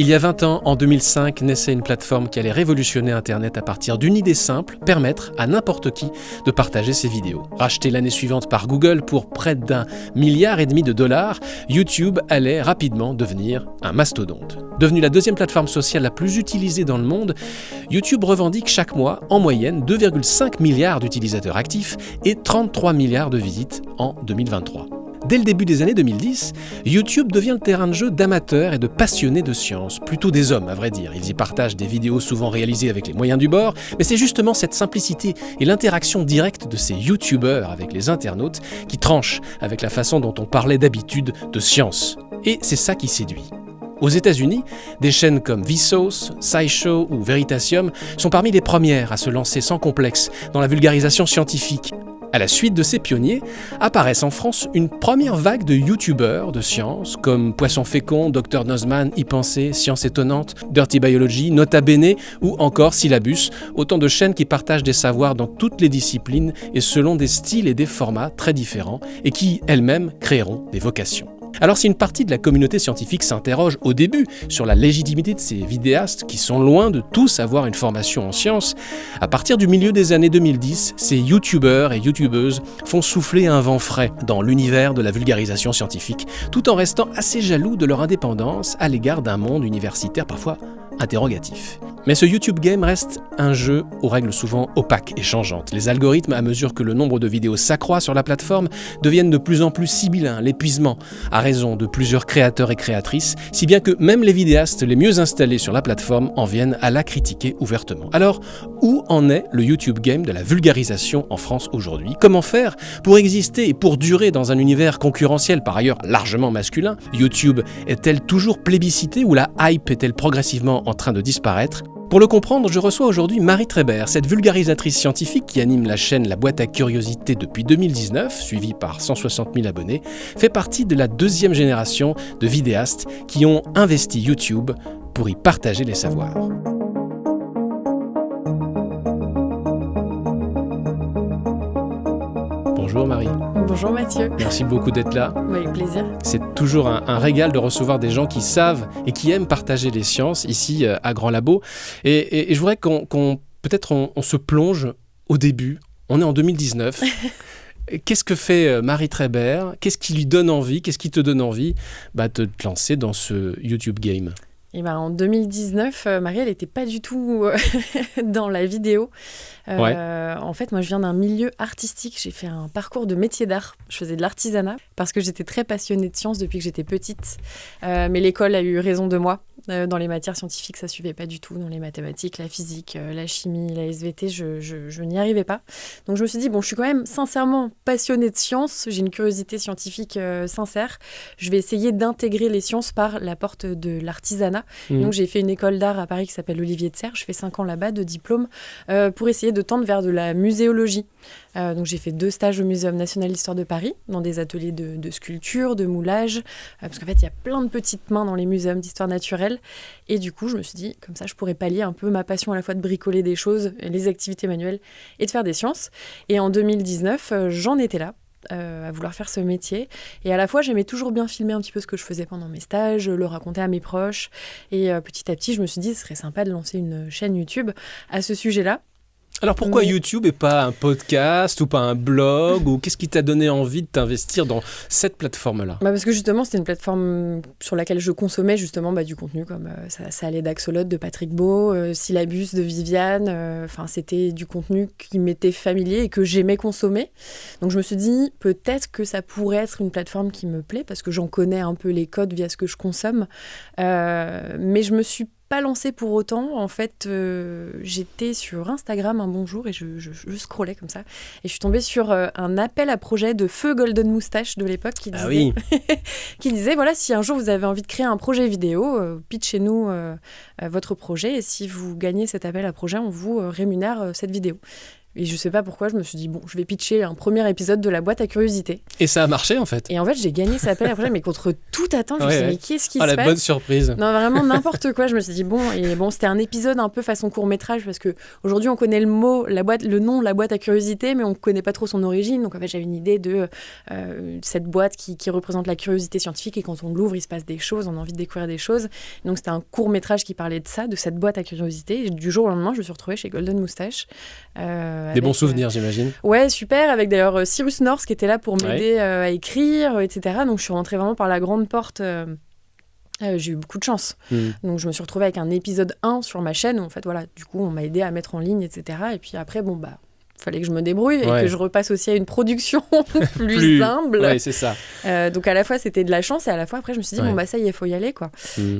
Il y a 20 ans, en 2005, naissait une plateforme qui allait révolutionner Internet à partir d'une idée simple, permettre à n'importe qui de partager ses vidéos. Racheté l'année suivante par Google pour près d'1,5 milliard de dollars, YouTube allait rapidement devenir un mastodonte. Devenu la deuxième plateforme sociale la plus utilisée dans le monde, YouTube revendique chaque mois, en moyenne, 2,5 milliards d'utilisateurs actifs et 33 milliards de visites en 2023. Dès le début des années 2010, YouTube devient le terrain de jeu d'amateurs et de passionnés de science, plutôt des hommes à vrai dire. Ils y partagent des vidéos souvent réalisées avec les moyens du bord, mais c'est justement cette simplicité et l'interaction directe de ces YouTubeurs avec les internautes qui tranchent avec la façon dont on parlait d'habitude de science. Et c'est ça qui séduit. Aux États-Unis, des chaînes comme Vsauce, SciShow ou Veritasium sont parmi les premières à se lancer sans complexe dans la vulgarisation scientifique. À la suite de ces pionniers, apparaissent en France une première vague de youtubeurs de science comme Poisson Fécond, Dr Nozman, Y Penser, Science Étonnante, Dirty Biology, Nota Bene ou encore Syllabus, autant de chaînes qui partagent des savoirs dans toutes les disciplines et selon des styles et des formats très différents et qui elles-mêmes créeront des vocations. Alors si une partie de la communauté scientifique s'interroge au début sur la légitimité de ces vidéastes qui sont loin de tous avoir une formation en sciences, à partir du milieu des années 2010, ces youtubeurs et youtubeuses font souffler un vent frais dans l'univers de la vulgarisation scientifique, tout en restant assez jaloux de leur indépendance à l'égard d'un monde universitaire parfois interrogatif. Mais ce YouTube Game reste un jeu aux règles souvent opaques et changeantes. Les algorithmes, à mesure que le nombre de vidéos s'accroît sur la plateforme, deviennent de plus en plus sibyllins, l'épuisement, à raison de plusieurs créateurs et créatrices, si bien que même les vidéastes les mieux installés sur la plateforme en viennent à la critiquer ouvertement. Alors, où en est le YouTube Game de la vulgarisation en France aujourd'hui ? Comment faire pour exister et pour durer dans un univers concurrentiel, par ailleurs largement masculin ? YouTube est-elle toujours plébiscitée ou la hype est-elle progressivement en train de disparaître ? Pour le comprendre, je reçois aujourd'hui Marie Trébert, cette vulgarisatrice scientifique qui anime la chaîne La Boîte à Curiosités depuis 2019, suivie par 160 000 abonnés, fait partie de la deuxième génération de vidéastes qui ont investi YouTube pour y partager les savoirs. Bonjour Marie. Bonjour Mathieu. Merci beaucoup d'être là. Avec plaisir. C'est toujours un régal de recevoir des gens qui savent et qui aiment partager les sciences ici à Grand Labo. Et je voudrais qu'on se plonge au début. On est en 2019. Qu'est-ce que fait Marie Trébert ? Qu'est-ce qui lui donne envie ? Qu'est-ce qui te donne envie de te lancer dans ce YouTube Game ? Et en 2019, Marie, elle n'était pas du tout dans la vidéo. Ouais. En fait, moi, je viens d'un milieu artistique. J'ai fait un parcours de métier d'art. Je faisais de l'artisanat parce que j'étais très passionnée de sciences depuis que j'étais petite. Mais l'école a eu raison de moi. Dans les matières scientifiques, ça ne suivait pas du tout. Dans les mathématiques, la physique, la chimie, la SVT, je n'y arrivais pas. Donc, je me suis dit, je suis quand même sincèrement passionnée de sciences. J'ai une curiosité scientifique sincère. Je vais essayer d'intégrer les sciences par la porte de l'artisanat. Donc, j'ai fait une école d'art à Paris qui s'appelle Olivier de Serres. Je fais 5 ans là-bas de diplôme pour essayer de tendre vers de la muséologie. Donc, j'ai fait 2 stages au Muséum national d'histoire de Paris, dans des ateliers de sculpture, de moulage, parce qu'en fait, il y a plein de petites mains dans les muséums d'histoire naturelle. Et du coup, je me suis dit, comme ça, je pourrais pallier un peu ma passion à la fois de bricoler des choses, les activités manuelles, et de faire des sciences. Et en 2019, j'en étais là. À vouloir faire ce métier. Et à la fois, j'aimais toujours bien filmer un petit peu ce que je faisais pendant mes stages, le raconter à mes proches. Et petit à petit, je me suis dit, ce serait sympa de lancer une chaîne YouTube à ce sujet-là. Alors pourquoi YouTube et pas un podcast ou pas un blog ou qu'est-ce qui t'a donné envie de t'investir dans cette plateforme-là ? Parce que justement, c'était une plateforme sur laquelle je consommais justement du contenu comme ça allait d'Axolotl de Patrick Beau, Syllabus de Viviane. C'était du contenu qui m'était familier et que j'aimais consommer. Donc je me suis dit, peut-être que ça pourrait être une plateforme qui me plaît parce que j'en connais un peu les codes via ce que je consomme. Mais je me suis pas lancée pour autant. En fait, j'étais sur Instagram un bon jour et je scrollais comme ça. Et je suis tombée sur un appel à projet de Feu Golden Moustache de l'époque qui disait, qui disait voilà, si un jour vous avez envie de créer un projet vidéo, pitchez-nous votre projet et si vous gagnez cet appel à projet, on vous rémunère cette vidéo. Et je sais pas pourquoi, je me suis dit, bon, je vais pitcher un premier épisode de la boîte à curiosité. Et ça a marché, en fait. Et en fait, j'ai gagné cet appel après, mais contre toute attente, je me suis dit, mais qu'est-ce qui se la passe ? bonne surprise. Non, vraiment n'importe quoi. Je me suis dit, bon, c'était un épisode un peu façon court-métrage, parce qu'aujourd'hui, on connaît le nom, la boîte à curiosité, mais on connaît pas trop son origine. Donc, en fait, j'avais une idée de cette boîte qui représente la curiosité scientifique, et quand on l'ouvre, il se passe des choses, on a envie de découvrir des choses. Donc, c'était un court-métrage qui parlait de ça, de cette boîte à curiosité. Et du jour au lendemain, je me suis retrouvée chez Golden Moustache. Des bons souvenirs, j'imagine. Ouais, super, avec d'ailleurs Cyrus North qui était là pour m'aider à écrire, etc. Donc je suis rentrée vraiment par la grande porte. J'ai eu beaucoup de chance. Donc je me suis retrouvée avec un épisode 1 sur ma chaîne où en fait, voilà, du coup, on m'a aidé à mettre en ligne, etc. Et puis après, fallait que je me débrouille et que je repasse aussi à une production plus humble. Oui, c'est ça. Donc à la fois, c'était de la chance et à la fois, après, je me suis dit, ça y est, il faut y aller, quoi.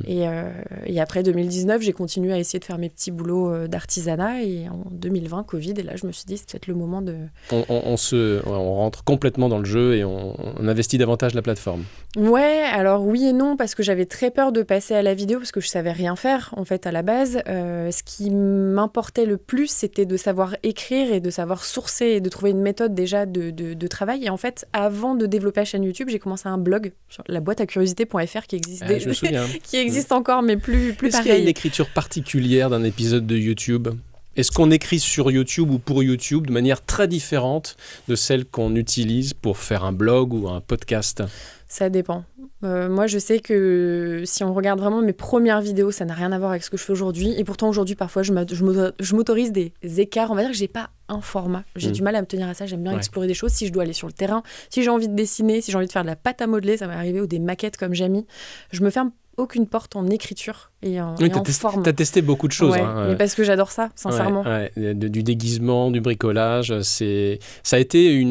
Et après 2019, j'ai continué à essayer de faire mes petits boulots d'artisanat et en 2020, Covid, et là, je me suis dit, c'est peut-être le moment de... On rentre complètement dans le jeu et on investit davantage la plateforme. Ouais, alors oui et non, parce que j'avais très peur de passer à la vidéo parce que je savais rien faire, en fait, à la base. Ce qui m'importait le plus, c'était de savoir écrire et de savoir sourcer et de trouver une méthode déjà de travail. Et en fait, avant de développer la chaîne YouTube, j'ai commencé un blog sur laboîteacuriosité.fr qui existe Je me souviens. qui existe encore, mais plus pareil. Est-ce qu'il y a une écriture particulière d'un épisode de YouTube ? Est-ce qu'on écrit sur YouTube ou pour YouTube de manière très différente de celle qu'on utilise pour faire un blog ou un podcast ? Ça dépend. Moi, je sais que si on regarde vraiment mes premières vidéos, ça n'a rien à voir avec ce que je fais aujourd'hui. Et pourtant, aujourd'hui, parfois, je m'autorise des écarts. On va dire que j'ai pas un format. J'ai du mal à me tenir à ça. J'aime bien explorer des choses. Si je dois aller sur le terrain, si j'ai envie de dessiner, si j'ai envie de faire de la pâte à modeler, ça m'est arrivé, ou des maquettes comme Jamie. Je me ferme aucune porte en écriture et en forme. T'as testé beaucoup de choses. Ouais, mais parce que j'adore ça, sincèrement. Du déguisement, du bricolage, ça a été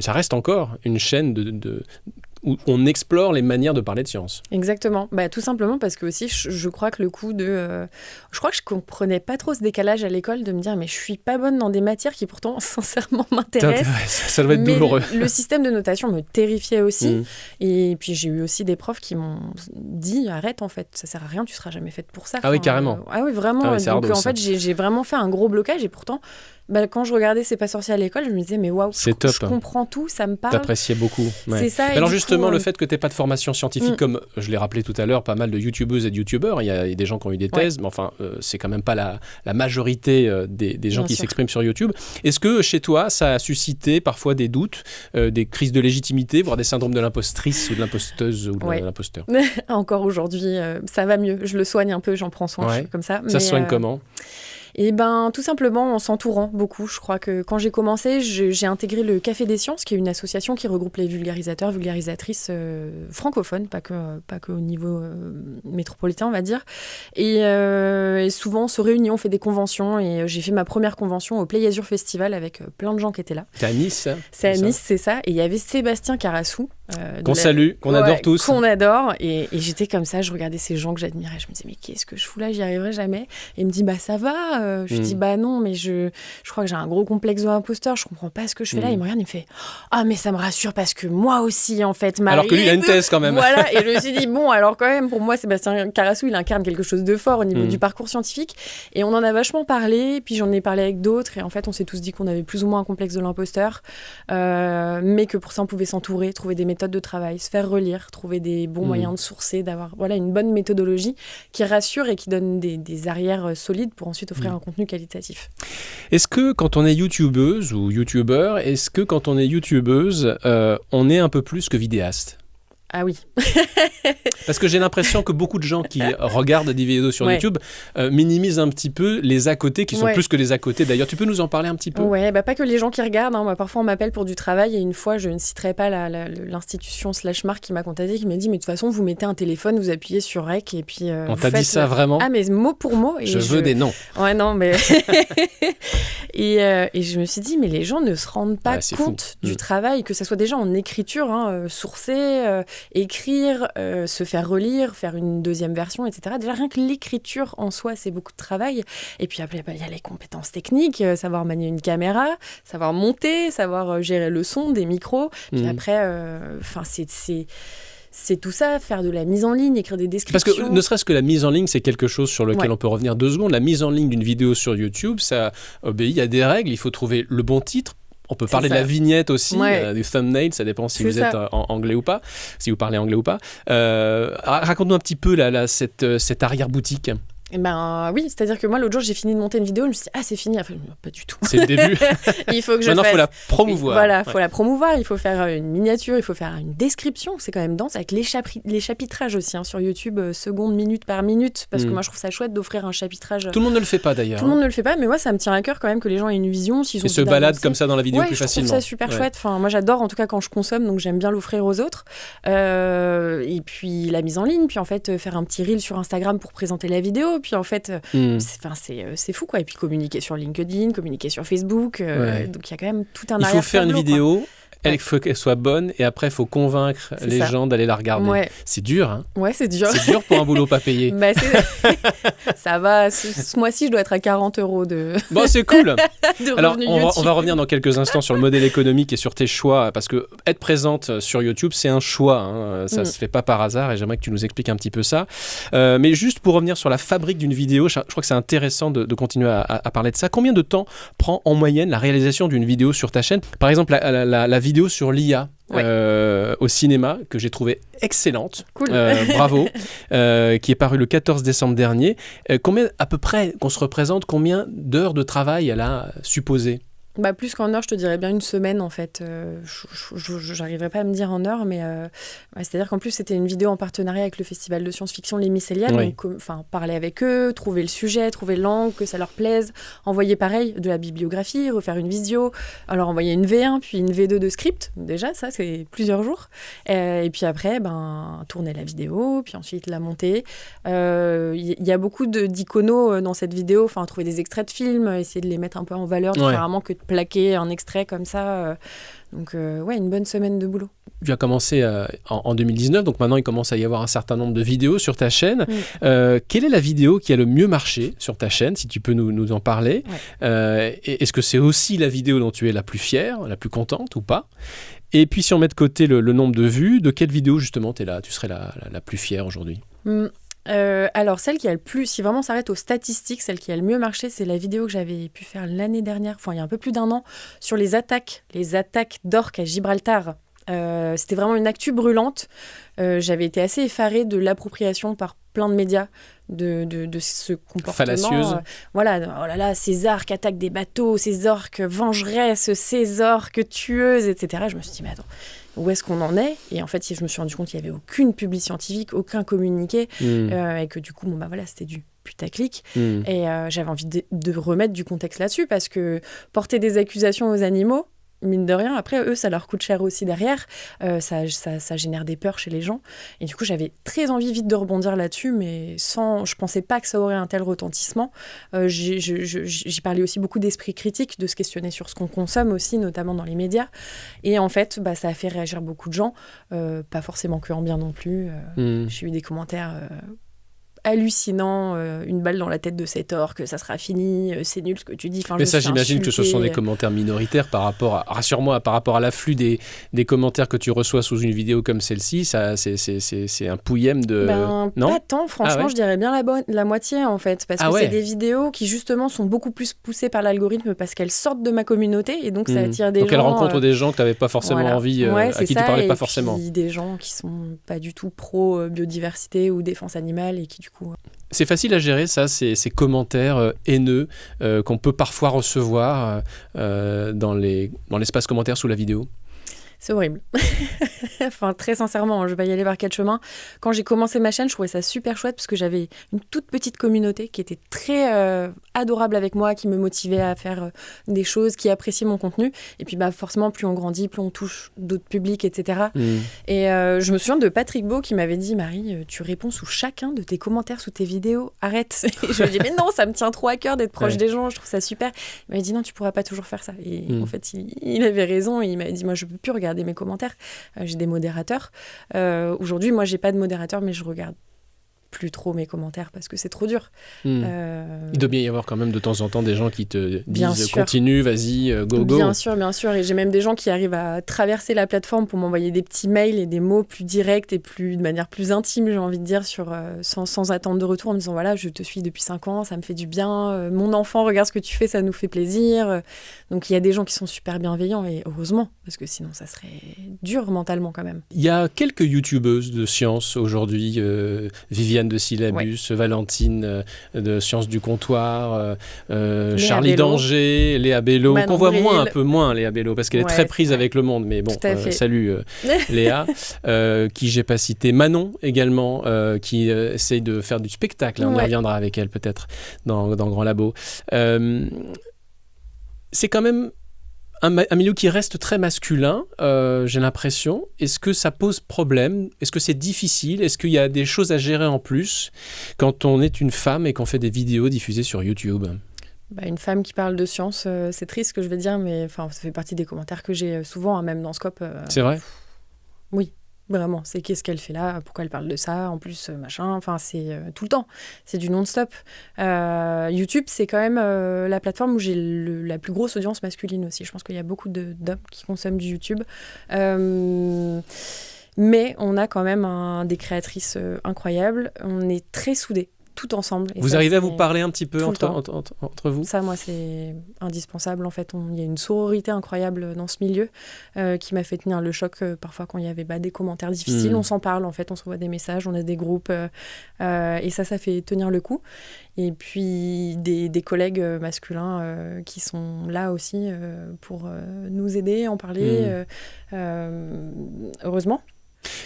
ça reste encore une chaîne où on explore les manières de parler de science. Exactement. Tout simplement parce que aussi, je crois que le coup de... je crois que je comprenais pas trop ce décalage à l'école de me dire mais je suis pas bonne dans des matières qui pourtant sincèrement m'intéressent. Ça doit être douloureux. Le système de notation me terrifiait aussi. Et puis j'ai eu aussi des profs qui m'ont dit arrête en fait, ça sert à rien, tu seras jamais faite pour ça. Ah oui, carrément. Ah oui, vraiment. Donc en fait, j'ai vraiment fait un gros blocage et pourtant... quand je regardais C'est pas sorcier à l'école, je me disais mais waouh, je comprends tout, ça me parle. T'appréciais beaucoup. Ouais. C'est ça. Alors justement, le fait que t'aies pas de formation scientifique, comme je l'ai rappelé tout à l'heure, pas mal de youtubeuses et de youtubeurs, il y a des gens qui ont eu des thèses, mais enfin, c'est quand même pas la majorité des gens qui s'expriment sur YouTube. Est-ce que chez toi, ça a suscité parfois des doutes, des crises de légitimité, voire des syndromes de l'impostrice ou de l'imposteuse ou de l'imposteur? Encore aujourd'hui, ça va mieux. Je le soigne un peu, j'en prends soin, je suis comme ça. Ça se soigne comment ? Et tout simplement en s'entourant beaucoup. Je crois que quand j'ai commencé, j'ai intégré le Café des Sciences, qui est une association qui regroupe les vulgarisateurs, vulgarisatrices francophones, pas que au niveau métropolitain, on va dire. Et souvent, on se réunit, on fait des conventions. Et j'ai fait ma première convention au Play Azur Festival avec plein de gens qui étaient là. C'est à Nice, ça ? C'est à Nice, c'est ça. Et il y avait Sébastien Carassou. Qu'on salue, qu'on adore tous. Qu'on adore. Et j'étais comme ça, je regardais ces gens que j'admirais. Je me disais, mais qu'est-ce que je fous là ? J'y arriverai jamais. Et il me dit, ça va. Je dis, non, mais je crois que j'ai un gros complexe de l'imposteur. Je comprends pas ce que je fais là. Il me regarde, il me fait, mais ça me rassure parce que moi aussi, en fait, alors que lui, il a une thèse quand même. Voilà. Et je me suis dit, alors quand même, pour moi, Sébastien Carassou, il incarne quelque chose de fort au niveau du parcours scientifique. Et on en a vachement parlé. Puis j'en ai parlé avec d'autres. Et en fait, on s'est tous dit qu'on avait plus ou moins un complexe de l'imposteur. Mais que pour ça, on pouvait s'entourer, trouver des méthodes de travail, se faire relire, trouver des bons moyens de sourcer, d'avoir une bonne méthodologie qui rassure et qui donne des arrières solides pour ensuite offrir un contenu qualitatif. Est-ce que quand on est youtubeuse ou youtubeur, on est un peu plus que vidéaste ? Ah oui. Parce que j'ai l'impression que beaucoup de gens qui regardent des vidéos sur YouTube minimisent un petit peu les à-côtés qui sont plus que les à-côtés. D'ailleurs, tu peux nous en parler un petit peu ? Ouais, pas que les gens qui regardent. Moi, parfois, on m'appelle pour du travail et une fois, je ne citerai pas l'institution /marque qui m'a contacté, qui m'a dit, mais de toute façon, vous mettez un téléphone, vous appuyez sur REC et puis... on t'a dit ça vraiment ? Ah, mais mot pour mot. Et je veux des noms. Ouais, non, mais... et je me suis dit, mais les gens ne se rendent pas compte du travail, que ça soit déjà en écriture, sourcer... écrire, se faire relire, faire une deuxième version, etc. Déjà, rien que l'écriture en soi, c'est beaucoup de travail. Et puis après, il y a les compétences techniques, savoir manier une caméra, savoir monter, savoir gérer le son, des micros. Puis après, c'est tout ça, faire de la mise en ligne, écrire des descriptions. Parce que ne serait-ce que la mise en ligne, c'est quelque chose sur lequel Ouais. on peut revenir 2 secondes. La mise en ligne d'une vidéo sur YouTube, ça obéit à des règles. Il faut trouver le bon titre. On peut parler de la vignette aussi, Ouais. du thumbnail, ça dépend si C'est vous ça. êtes en anglais ou pas, si vous parlez anglais ou pas. Raconte-nous un petit peu cette arrière-boutique. Eh ben oui, c'est-à-dire que moi l'autre jour j'ai fini de monter une vidéo, je me suis dit c'est fini, enfin, pas du tout. C'est le début. Il faut que je Maintenant, il fasse. faut la promouvoir. Voilà, Ouais. faut la promouvoir, il faut faire une miniature, il faut faire une description, c'est quand même dense, avec les chapitrages aussi sur YouTube, seconde, minute par minute, parce que moi je trouve ça chouette d'offrir un chapitrage. Tout le monde ne le fait pas d'ailleurs. Tout le monde ne le fait pas, mais moi ça me tient à cœur quand même que les gens aient une vision, s'ils ont Et se envie baladent d'avancer. comme ça dans la vidéo Ouais, plus je trouve facilement. ça super chouette. Enfin, moi, j'adore, en tout cas, quand je consomme, donc j'aime bien l'offrir aux autres. Et puis, la mise en ligne, puis en fait, faire un petit reel sur Instagram pour présenter la vidéo. Puis en fait, c'est fou, quoi. Et puis, communiquer sur LinkedIn, communiquer sur Facebook. Donc, il y a quand même tout un Il faut faire une arrière-tableau, vidéo. Ouais. Il faut qu'elle soit bonne et après il faut convaincre C'est les ça. gens d'aller la regarder. Ouais. C'est dur, hein. Ouais, c'est dur. C'est dur pour un boulot pas payé. Bah, ça va. Ce mois-ci, je dois être à 40 € de Bon, c'est cool. Alors, revenus on YouTube. va revenir dans quelques instants sur le modèle économique et sur tes choix, parce que être présente sur YouTube, c'est un choix, hein. Ça se fait pas par hasard, et j'aimerais que tu nous expliques un petit peu ça. Mais juste pour revenir sur la fabrique d'une vidéo, je crois que c'est intéressant de continuer à parler de ça. Combien de temps prend en moyenne la réalisation d'une vidéo sur ta chaîne ? Par exemple, la vidéo sur l'IA. Ouais. Au cinéma, que j'ai trouvé excellente, Cool. bravo, qui est paru le 14 décembre dernier. Combien, à peu près, qu'on se représente, combien d'heures de travail elle a supposé ? Bah, plus qu'en heure, je te dirais bien une semaine en fait. J'arriverai pas à me dire en heure, mais c'est-à-dire qu'en plus c'était une vidéo en partenariat avec le festival de science-fiction Les Mycéliales. Oui. Donc, parler avec eux, trouver le sujet, trouver l'angle, que ça leur plaise, envoyer pareil de la bibliographie, refaire une visio, alors envoyer une V1 puis une V2 de script. Déjà, ça c'est plusieurs jours. Et puis après, tourner la vidéo, puis ensuite la monter. Il y a beaucoup d'iconos dans cette vidéo. Enfin, trouver des extraits de films, essayer de les mettre un peu en valeur différemment que de plaquer un extrait comme ça. Donc, une bonne semaine de boulot. Tu as commencé en 2019, donc maintenant il commence à y avoir un certain nombre de vidéos sur ta chaîne. Quelle est la vidéo qui a le mieux marché sur ta chaîne, si tu peux nous en parler ? Et est-ce que c'est aussi la vidéo dont tu es la plus fière, la plus contente ou pas ? Et puis si on met de côté le nombre de vues, de quelle vidéo justement tu serais la plus fière aujourd'hui ? Alors, celle qui a le plus, si vraiment on s'arrête aux statistiques, celle qui a le mieux marché, c'est la vidéo que j'avais pu faire l'année dernière, il y a un peu plus d'un an, sur les attaques d'orques à Gibraltar. C'était vraiment une actu brûlante. J'avais été assez effarée de l'appropriation par plein de médias de ce comportement. Fallacieuse. Voilà, oh là là, ces orques attaquent des bateaux, ces orques vengeresses, ces orques tueuses, etc. Je me suis dit, mais attends, où est-ce qu'on en est ? Et en fait, je me suis rendu compte qu'il n'y avait aucune publi scientifique, aucun communiqué, et que du coup, c'était du putaclic. Et j'avais envie de remettre du contexte là-dessus, parce que porter des accusations aux animaux, mine de rien, après, eux, ça leur coûte cher aussi derrière. Ça génère des peurs chez les gens. Et du coup, j'avais très envie vite de rebondir là-dessus, mais je pensais pas que ça aurait un tel retentissement. J'ai parlé aussi beaucoup d'esprit critique, de se questionner sur ce qu'on consomme aussi, notamment dans les médias. Et en fait, ça a fait réagir beaucoup de gens, pas forcément que en bien non plus. J'ai eu des commentaires hallucinant, une balle dans la tête de cet orque, ça sera fini, c'est nul ce que tu dis. Mais ça, j'imagine que ce sont des commentaires minoritaires par rapport à, rassure-moi, par rapport à l'afflux des commentaires que tu reçois sous une vidéo comme celle-ci. Ça, c'est un pouillème de... non ? Pas tant, franchement, je dirais bien la moitié en fait, parce que c'est des vidéos qui justement sont beaucoup plus poussées par l'algorithme parce qu'elles sortent de ma communauté et donc ça attire des gens. Donc elles rencontrent des gens que tu n'avais pas forcément envie, à qui tu parlais pas forcément. Puis des gens qui sont pas du tout pro biodiversité ou défense animale et qui du coup... C'est facile à gérer, ça, ces commentaires haineux qu'on peut parfois recevoir dans l'espace commentaire sous la vidéo. C'est horrible. Très sincèrement, je vais pas y aller par quatre chemins. Quand j'ai commencé ma chaîne, je trouvais ça super chouette parce que j'avais une toute petite communauté qui était très adorable avec moi, qui me motivait à faire des choses, qui appréciait mon contenu. Et puis forcément, plus on grandit, plus on touche d'autres publics, etc. Et je me souviens de Patrick Beau qui m'avait dit « Marie, tu réponds sous chacun de tes commentaires sous tes vidéos, arrête !» Et je lui ai dit « Mais non, ça me tient trop à cœur d'être proche des gens, je trouve ça super. » Il m'a dit « Non, tu pourras pas toujours faire ça. » Et en fait, il avait raison. Il m'a dit « Moi, je peux plus regarder mes commentaires. J'ai des modérateurs. Aujourd'hui, moi, j'ai pas de modérateur, mais je regarde plus trop mes commentaires parce que c'est trop dur. Il doit bien y avoir quand même de temps en temps des gens qui te Bien disent sûr. continue, vas-y, go. Bien sûr. Et j'ai même des gens qui arrivent à traverser la plateforme pour m'envoyer des petits mails et des mots plus directs et de manière plus intime, j'ai envie de dire, sans attendre de retour, en me disant voilà, je te suis depuis 5 ans, ça me fait du bien. Mon enfant, regarde ce que tu fais, ça nous fait plaisir. Donc il y a des gens qui sont super bienveillants et heureusement, parce que sinon ça serait dur mentalement quand même. Il y a quelques youtubeuses de science aujourd'hui, Viviane de Syllabus, Valentine de Sciences du Comptoir, Charlie Bello. Danger, Léa Bello, Manon qu'on voit Bril. un peu moins Léa Bello, parce qu'elle est très prise avec le monde, mais bon, Tout à fait. salut Léa, qui j'ai pas cité, Manon également, qui essaye de faire du spectacle, on y reviendra avec elle peut-être dans Grand Labo. C'est quand même un milieu qui reste très masculin, j'ai l'impression. Est-ce que ça pose problème ? Est-ce que c'est difficile ? Est-ce qu'il y a des choses à gérer en plus quand on est une femme et qu'on fait des vidéos diffusées sur YouTube ? Une femme qui parle de science, c'est triste ce que je vais dire, mais ça fait partie des commentaires que j'ai souvent, même dans Scope. C'est vrai ? Oui. Vraiment, c'est qu'est-ce qu'elle fait là, pourquoi elle parle de ça, en plus, machin, enfin, c'est tout le temps, c'est du non-stop. YouTube, c'est quand même la plateforme où j'ai la plus grosse audience masculine aussi. Je pense qu'il y a beaucoup d'hommes qui consomment du YouTube. Mais on a quand même des créatrices incroyables, on est très soudés. Tout ensemble. Et vous ça, arrivez à vous parler un petit peu entre vous ? Ça, moi, c'est indispensable. En fait, il y a une sororité incroyable dans ce milieu qui m'a fait tenir le choc parfois quand il y avait des commentaires difficiles. On s'en parle, en fait, on se voit des messages, on a des groupes et ça fait tenir le coup. Et puis, des collègues masculins qui sont là aussi pour nous aider, en parler, heureusement.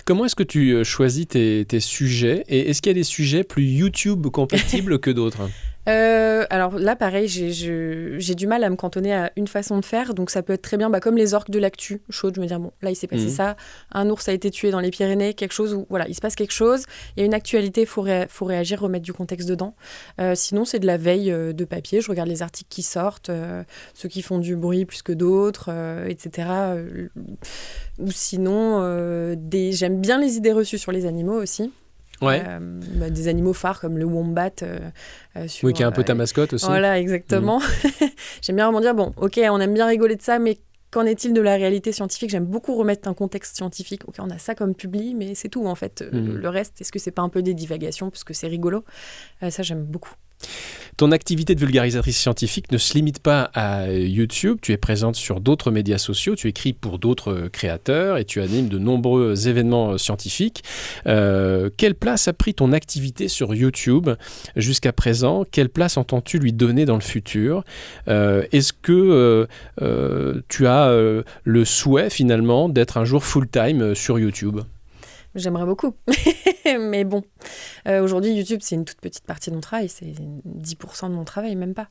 Comment est-ce que tu choisis tes sujets et est-ce qu'il y a des sujets plus YouTube compatibles que d'autres ? Alors là, pareil, j'ai du mal à me cantonner à une façon de faire. Donc ça peut être très bien, comme les orques de l'actu chaude. Je me dis, bon, là, il s'est passé ça. Un ours a été tué dans les Pyrénées, quelque chose où, voilà, il se passe quelque chose. Il y a une actualité, il faut réagir, remettre du contexte dedans. Sinon, c'est de la veille de papier. Je regarde les articles qui sortent, ceux qui font du bruit plus que d'autres, etc. Ou sinon, j'aime bien les idées reçues sur les animaux aussi. Ouais. Des animaux phares comme le wombat. Oui, qui est un peu ta mascotte aussi. Voilà, exactement. J'aime bien vraiment dire, bon, ok, on aime bien rigoler de ça, mais qu'en est-il de la réalité scientifique ? J'aime beaucoup remettre un contexte scientifique. Ok, on a ça comme public, mais c'est tout en fait. Le reste, est-ce que c'est pas un peu des divagations parce que c'est rigolo ? Ça, j'aime beaucoup. Ton activité de vulgarisatrice scientifique ne se limite pas à YouTube. Tu es présente sur d'autres médias sociaux, tu écris pour d'autres créateurs et tu animes de nombreux événements scientifiques. Quelle place a pris ton activité sur YouTube jusqu'à présent ? Quelle place entends-tu lui donner dans le futur ? Est-ce que tu as le souhait finalement d'être un jour full-time sur YouTube ? J'aimerais beaucoup. Mais bon, aujourd'hui, YouTube, c'est une toute petite partie de mon travail. C'est 10% de mon travail, même pas.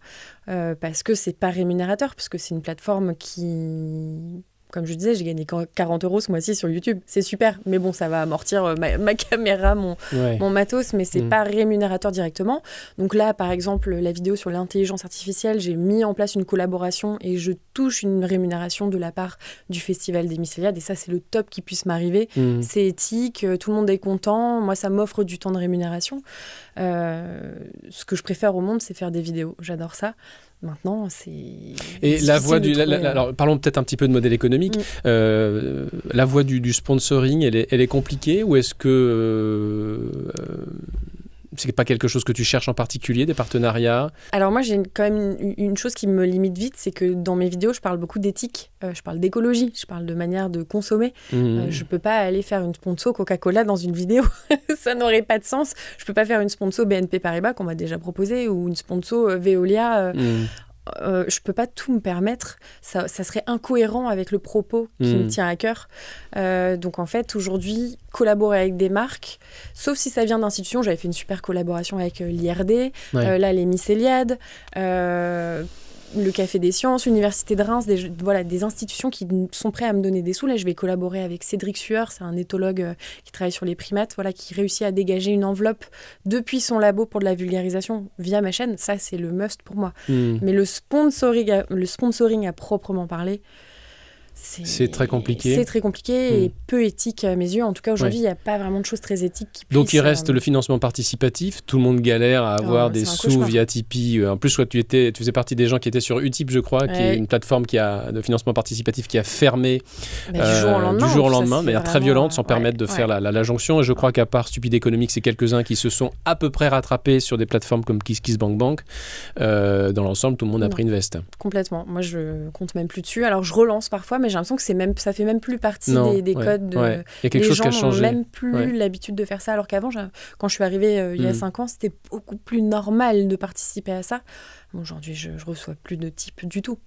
Parce que c'est pas rémunérateur, parce que c'est une plateforme qui... Comme je disais, j'ai gagné 40 € ce mois-ci sur YouTube. C'est super, mais bon, ça va amortir ma caméra, mon matos, mais c'est pas rémunérateur directement. Donc là, par exemple, la vidéo sur l'intelligence artificielle, j'ai mis en place une collaboration et je touche une rémunération de la part du Festival des Mycéliades. Et ça, c'est le top qui puisse m'arriver. C'est éthique, tout le monde est content. Moi, ça m'offre du temps de rémunération. Ce que je préfère au monde, c'est faire des vidéos. J'adore ça. Maintenant, c'est... Et la voie alors, parlons peut-être un petit peu de modèle économique. La voie du sponsoring, elle est compliquée ou est-ce que c'est pas quelque chose que tu cherches en particulier, des partenariats ? Alors moi, j'ai quand même une chose qui me limite vite, c'est que dans mes vidéos, je parle beaucoup d'éthique, je parle d'écologie, je parle de manière de consommer. Je peux pas aller faire une sponsor Coca-Cola dans une vidéo, ça n'aurait pas de sens. Je peux pas faire une sponsor BNP Paribas qu'on m'a déjà proposé ou une sponsor Veolia. Je peux pas tout me permettre, ça serait incohérent avec le propos qui me tient à cœur. Donc en fait, aujourd'hui, collaborer avec des marques, sauf si ça vient d'institutions, j'avais fait une super collaboration avec l'IRD, là les Mycéliades, le Café des Sciences, l'Université de Reims, des institutions qui sont prêtes à me donner des sous. Là, je vais collaborer avec Cédric Sueur, c'est un éthologue qui travaille sur les primates, qui réussit à dégager une enveloppe depuis son labo pour de la vulgarisation via ma chaîne. Ça, c'est le must pour moi. Mais le sponsoring à proprement parler, C'est très compliqué. C'est très compliqué et peu éthique à mes yeux. En tout cas, aujourd'hui, il n'y a pas vraiment de choses très éthiques qui puissent... Donc, il reste le financement participatif. Tout le monde galère à avoir des sous via Tipeee. En plus, toi, tu faisais partie des gens qui étaient sur Utip, je crois, qui est une plateforme de financement participatif qui a fermé du jour au lendemain, de manière très violente, sans permettre de faire la jonction. Et je crois qu'à part Stupide Économique, c'est quelques-uns qui se sont à peu près rattrapés sur des plateformes comme KissKissBankBank. Dans l'ensemble, tout le monde a pris une veste. Complètement. Moi, je compte même plus dessus. Alors, je relance parfois, mais j'ai l'impression que ça fait même plus partie des codes. Il y a quelque chose qui a changé. Les gens n'ont même plus l'habitude de faire ça, alors qu'avant, quand je suis arrivée il y a 5 ans, c'était beaucoup plus normal de participer à ça. Aujourd'hui, je reçois plus de type du tout.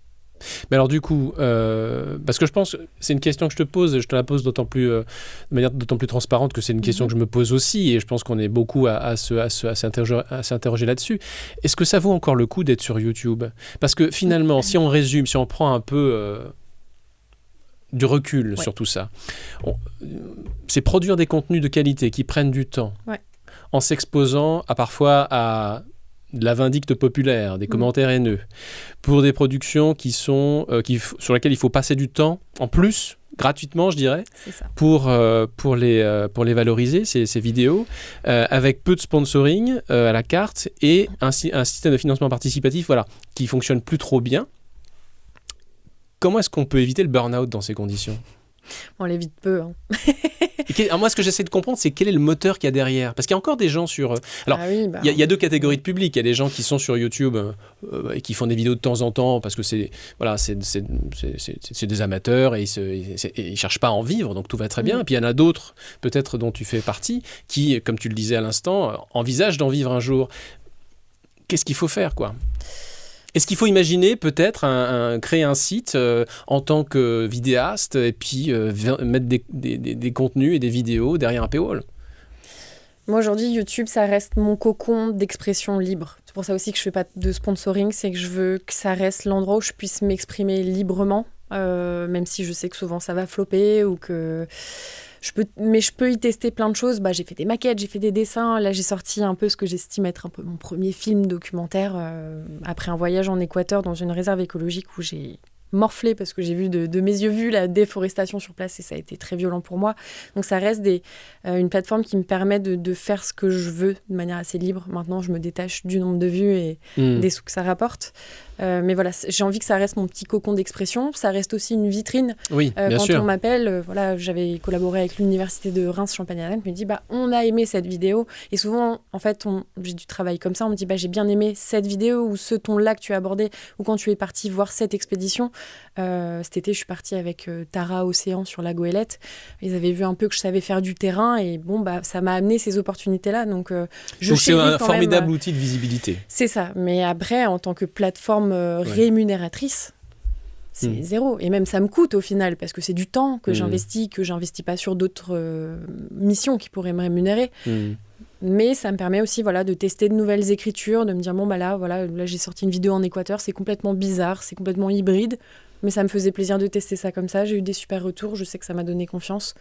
Mais alors du coup, parce que je pense, c'est une question que je te pose, et je te la pose de manière d'autant plus transparente que c'est une question que je me pose aussi, et je pense qu'on est beaucoup à s'interroger là-dessus. Est-ce que ça vaut encore le coup d'être sur YouTube ? Parce que finalement, si on résume, si on prend un peu du recul sur tout ça, c'est produire des contenus de qualité qui prennent du temps, en s'exposant parfois à de la vindicte populaire, des commentaires haineux, pour des productions sur lesquelles il faut passer du temps, en plus, gratuitement, je dirais, pour les valoriser, ces vidéos, avec peu de sponsoring à la carte et un système de financement participatif qui fonctionne plus trop bien. Comment est-ce qu'on peut éviter le burn-out dans ces conditions ? On l'évite peu. Alors moi, ce que j'essaie de comprendre, c'est quel est le moteur qu'il y a derrière. Parce qu'il y a encore des gens sur... Alors, il y a 2 catégories de public. Il y a des gens qui sont sur YouTube et qui font des vidéos de temps en temps parce que c'est des amateurs et ils ne cherchent pas à en vivre, donc tout va très bien. Et puis il y en a d'autres, peut-être dont tu fais partie, qui, comme tu le disais à l'instant, envisagent d'en vivre un jour. Qu'est-ce qu'il faut faire, quoi ? Est-ce qu'il faut imaginer peut-être créer un site en tant que vidéaste et puis mettre des contenus et des vidéos derrière un paywall ? Moi aujourd'hui, YouTube, ça reste mon cocon d'expression libre. C'est pour ça aussi que je ne fais pas de sponsoring, c'est que je veux que ça reste l'endroit où je puisse m'exprimer librement, même si je sais que souvent ça va flopper ou que... Mais je peux y tester plein de choses. J'ai fait des maquettes, j'ai fait des dessins. Là, j'ai sorti un peu ce que j'estime être un peu mon premier film documentaire après un voyage en Équateur dans une réserve écologique où j'ai morflé parce que j'ai vu de mes yeux vus la déforestation sur place et ça a été très violent pour moi. Donc ça reste une plateforme qui me permet de faire ce que je veux de manière assez libre. Maintenant, je me détache du nombre de vues et des sous que ça rapporte. Mais voilà, j'ai envie que ça reste mon petit cocon d'expression. Ça reste aussi une vitrine. Oui, bien sûr. Quand on m'appelle, j'avais collaboré avec l'université de Reims-Champagne-Ardenne, me dit on a aimé cette vidéo. Et souvent, en fait, j'ai du travail comme ça. On me dit j'ai bien aimé cette vidéo ou ce ton-là que tu as abordé ou quand tu es parti voir cette expédition. Cet été, je suis partie avec Tara Océan sur la Goélette. Ils avaient vu un peu que je savais faire du terrain et ça m'a amené ces opportunités-là. Donc c'est un formidable outil de visibilité. C'est ça. Mais après, en tant que plateforme rémunératrice, c'est zéro. Et même ça me coûte au final parce que c'est du temps que j'investis pas sur d'autres missions qui pourraient me rémunérer. Mais ça me permet aussi de tester de nouvelles écritures, de me dire là j'ai sorti une vidéo en Équateur, c'est complètement bizarre, c'est complètement hybride, mais ça me faisait plaisir de tester ça comme ça. J'ai eu des super retours, je sais que ça m'a donné confiance.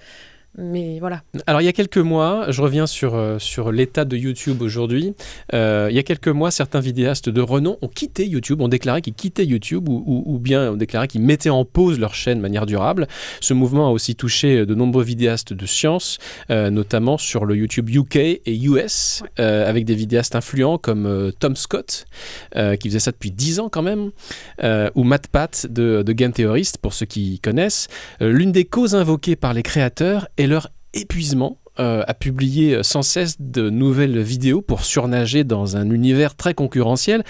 Mais voilà. Alors, il y a quelques mois, je reviens sur l'état de YouTube aujourd'hui. Il y a quelques mois, certains vidéastes de renom ont quitté YouTube, ont déclaré qu'ils quittaient YouTube ou bien ont déclaré qu'ils mettaient en pause leur chaîne de manière durable. Ce mouvement a aussi touché de nombreux vidéastes de science, notamment sur le YouTube UK et US, avec des vidéastes influents comme Tom Scott, qui faisait ça depuis 10 ans quand même, ou MatPat de Game Theorist, pour ceux qui connaissent. L'une des causes invoquées par les créateurs est leur épuisement à publier sans cesse de nouvelles vidéos pour surnager dans un univers très concurrentiel.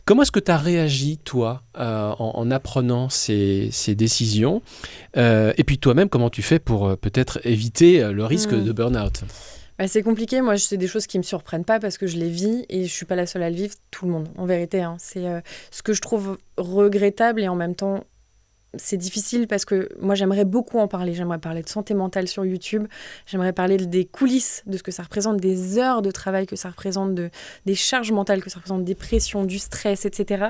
Comment est-ce que tu as réagi, toi, en apprenant ces décisions et puis toi-même, comment tu fais pour peut-être éviter le risque de burn-out ? C'est compliqué. Moi, c'est des choses qui ne me surprennent pas parce que je les vis et je ne suis pas la seule à le vivre. Tout le monde, en vérité. C'est ce que je trouve regrettable et en même temps... C'est difficile parce que moi, j'aimerais beaucoup en parler. J'aimerais parler de santé mentale sur YouTube. J'aimerais parler des coulisses, de ce que ça représente, des heures de travail que ça représente, des charges mentales que ça représente, des pressions, du stress, etc.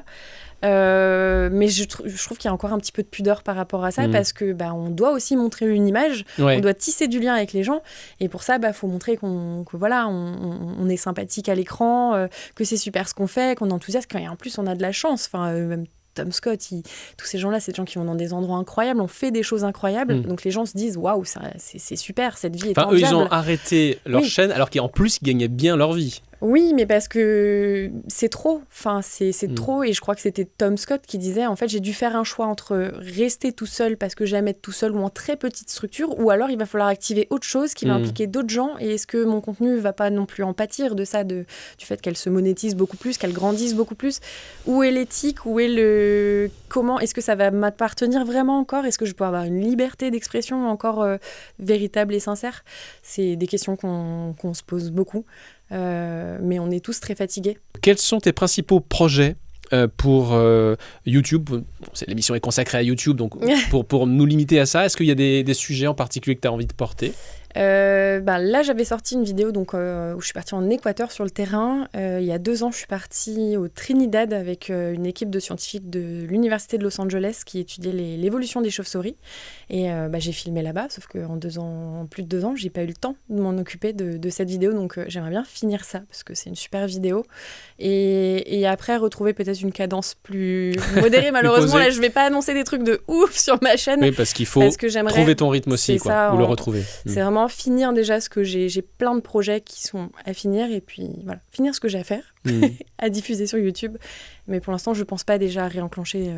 Mais je trouve qu'il y a encore un petit peu de pudeur par rapport à ça parce que on doit aussi montrer une image. On doit tisser du lien avec les gens. Et pour ça, faut montrer qu'on on est sympathique à l'écran, que c'est super ce qu'on fait, qu'on est enthousiaste. Et en plus, on a de la chance. Même Tom Scott, tous ces gens-là, c'est des gens qui vont dans des endroits incroyables, on fait des choses incroyables. Donc les gens se disent, waouh, c'est super, cette vie est enviable. Eux, ils ont arrêté leur chaîne alors qu'en plus, ils gagnaient bien leur vie. Oui, mais parce que c'est trop. Enfin, c'est trop. Et je crois que c'était Tom Scott qui disait, en fait, j'ai dû faire un choix entre rester tout seul parce que j'aime être tout seul ou en très petite structure, ou alors il va falloir activer autre chose qui va impliquer d'autres gens. Et est-ce que mon contenu va pas non plus en pâtir de ça, du fait qu'elle se monétise beaucoup plus, qu'elle grandisse beaucoup plus? Où est l'éthique? Où est comment est-ce que ça va m'appartenir vraiment encore? Est-ce que je peux avoir une liberté d'expression encore véritable et sincère? C'est des questions qu'on se pose beaucoup. Mais on est tous très fatigués. Quels sont tes principaux projets pour YouTube? L'émission est consacrée à YouTube, donc pour nous limiter à ça, est-ce qu'il y a des sujets en particulier que tu as envie de porter? Là, j'avais sorti une vidéo où je suis partie en Équateur sur le terrain. Il y a 2 ans, je suis partie au Trinidad avec une équipe de scientifiques de l'Université de Los Angeles qui étudiait l'évolution des chauves-souris. Et j'ai filmé là-bas, sauf qu'en plus de 2 ans, j'ai pas eu le temps de m'en occuper de cette vidéo. Donc, j'aimerais bien finir ça parce que c'est une super vidéo. Et après, retrouver peut-être une cadence plus modérée. Malheureusement, là, je vais pas annoncer des trucs de ouf sur ma chaîne. Oui, parce qu'il faut trouver ton rythme aussi, ou le retrouver. C'est vraiment finir déjà ce que j'ai plein de projets qui sont à finir et puis voilà, finir ce que j'ai à faire, à diffuser sur YouTube. Mais pour l'instant, je pense pas déjà à réenclencher.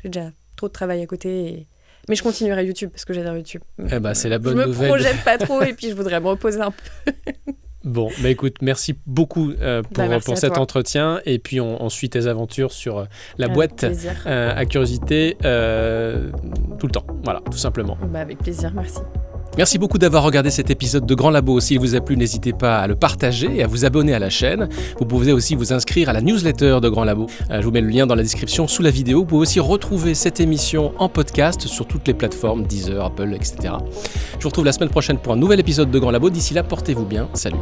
J'ai déjà trop de travail à côté. Mais je continuerai YouTube parce que j'adore YouTube. C'est la bonne nouvelle. Je me projette pas trop et puis je voudrais me reposer un peu. Bon, écoute, merci beaucoup pour cet entretien et puis on suit tes aventures sur la boîte à curiosité tout le temps. Voilà, tout simplement. Avec plaisir, merci. Merci beaucoup d'avoir regardé cet épisode de Grand Labo. S'il vous a plu, n'hésitez pas à le partager et à vous abonner à la chaîne. Vous pouvez aussi vous inscrire à la newsletter de Grand Labo. Je vous mets le lien dans la description sous la vidéo. Vous pouvez aussi retrouver cette émission en podcast sur toutes les plateformes, Deezer, Apple, etc. Je vous retrouve la semaine prochaine pour un nouvel épisode de Grand Labo. D'ici là, portez-vous bien. Salut.